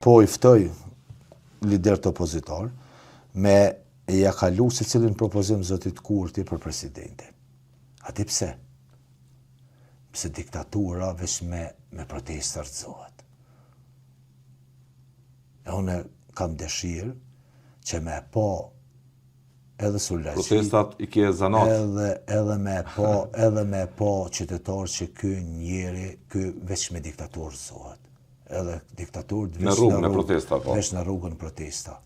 po i ftoj lider të opozitor me ja kalu se cilin propozim zotit Kurti për presidente. A di pse? Pse diktatura veç me protesta rëzohet. E une kam dëshirë që me po edhe Sulaqi, protestat i ke zanat. edhe me po qytetarë që ky njeri, ky veç me diktaturë rëzohet. Edhe diktaturët në rrugën e protesta, po. Veç në rrugën protesta.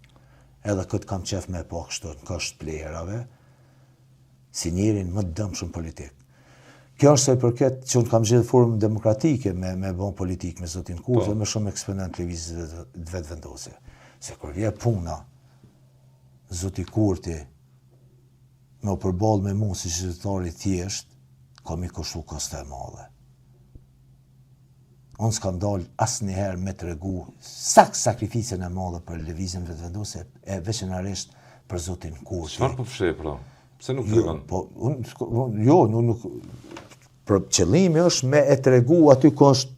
Edhe këtë kam qef me po kështu në kështë plerave, si njerin më dëmshëm politik. Kjo është se përket që unë kam gjithë formë demokratike me bon politik me zotin Kurti dhe me shumë eksponent lëvizjes vetë vendose. Se kur vje puna, zoti Kurti me u përball me mu si qytetari thjesht, kam i kushu koste e madhe. Unë s'kam dalë asë njëherë me të regu sakrificën e madhe për lëvizjen vetë vendose e veçanërisht për zotin Kurti. Çfarë po fsheh pra? Pse nuk tregon? Nuk për qëllimi është me e tregu aty ku është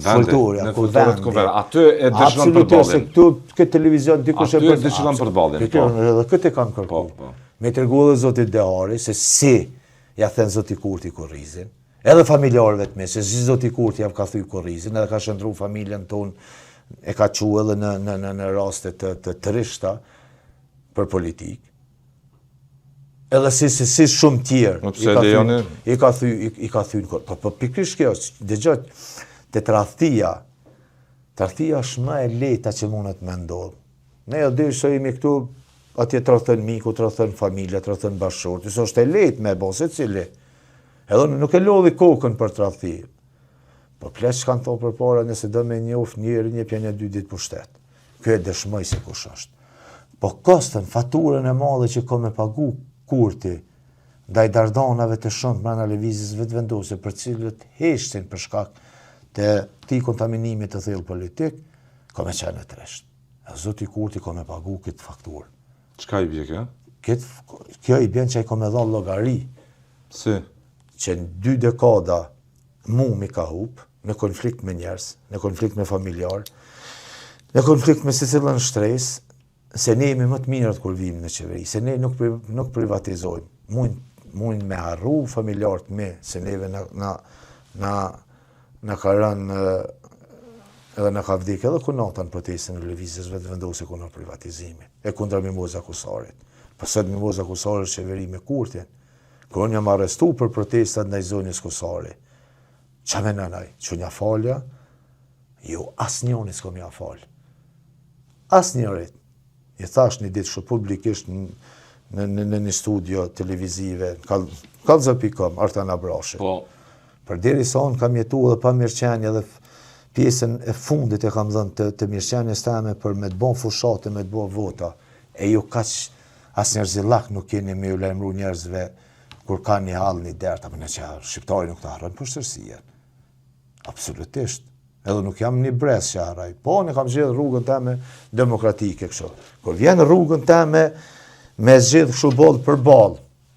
foltorja, ku vendi. Aty e dëshiron për ballin. Se këtu këtë televizion dikush e për dëshiron për ballin. Edhe këtë e kanë kërkuar. Me tregu edhe zotit Dehari se si ja thën zoti Kurti kurrizin. Edhe familjarëve të me, se si zoti Kurti ja ka thy kurrizin, edhe ka shëndru familjen tonë, e ka qu edhe në raste të rishta për politikë. Edhe si shumë tjerë i ka thy në kërë. Po pikrish kjo, dëgjoj, të tradhtia është më e lehta që mundet me ndodhë. Ne jo dy shojimi këtu, atje tradhën miku, tradhën familja, tradhën bashkëshorti, se është e lehtë me bo, se cili. Edhe nuk e lodhi kokën për tradhti. Po pleq kanë thonë për para, nëse do me njoft njëri, një pja një 2 ditë pushtet. Kjo e dëshmoj se kush është. Po kostën, faturën e madhe që ka me pagu Kurti, ndaj dardanave të shumë mbrana lëvizjes vetë vendose, për cilët heshtin për shkak të këtij kontaminimit të thellë politik, ka me qenë të rresht. Zoti Kurti ka me pagu këtë fakturë. Çka i bje kjo? Kjo i bjen që ai ka me dhënë llogari. Si? Që në 2 dekada mu mi ka hup, në konflikt me njerëz, në konflikt me familjar, në konflikt me secilën shtresë, se ne jemi më të mirët kur vim në qeveri, se ne nuk privatizojmë. Mujnë me harru familjarët me, se neve na ka rënë edhe na ka vdik edhe kunata në protestën e lëvizjes vetë vendose kundër privatizimit, e kundër Mimoza Kusarit. Pësët Mimoza Kusarit qeveri me Kurtin, kër unë jam arrestu për protestat ndaj zonjës Kusari. Qa me nënaj? Që një falja? Jo, as njoni s'kom ja falë. As njërit. I thash një ditë shumë publikisht në një studio televizive, kalzë.com, Artan Abrashi. Për deri sa unë kam jetu edhe pa mirëqenje dhe pjesën e fundit e kam dhënë të mirëqenjes teme për me të bon fushate, me të bon vota. E ju kaq as njerëzillak nuk keni me ju lajmëru njerëzve kur ka një hall, një dertë, apo në që shqiptari nuk të harrën për sërsien. Absolutisht. Edhe nuk jam një bres që harraj. Po, ne kam zgjedhë rrugën teme demokratike kështu. Kur vjen rrugën teme me zgjedhë kështu boll për boll,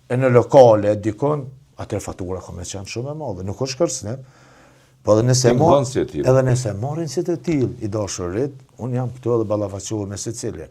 e në lokale, e dikon, atër fatura ka me qenë shumë e madhe. Nuk është kërcënim. Po edhe nëse marrin si të tillë i dashurit, unë jam këtu edhe ballafaqohem me secilin.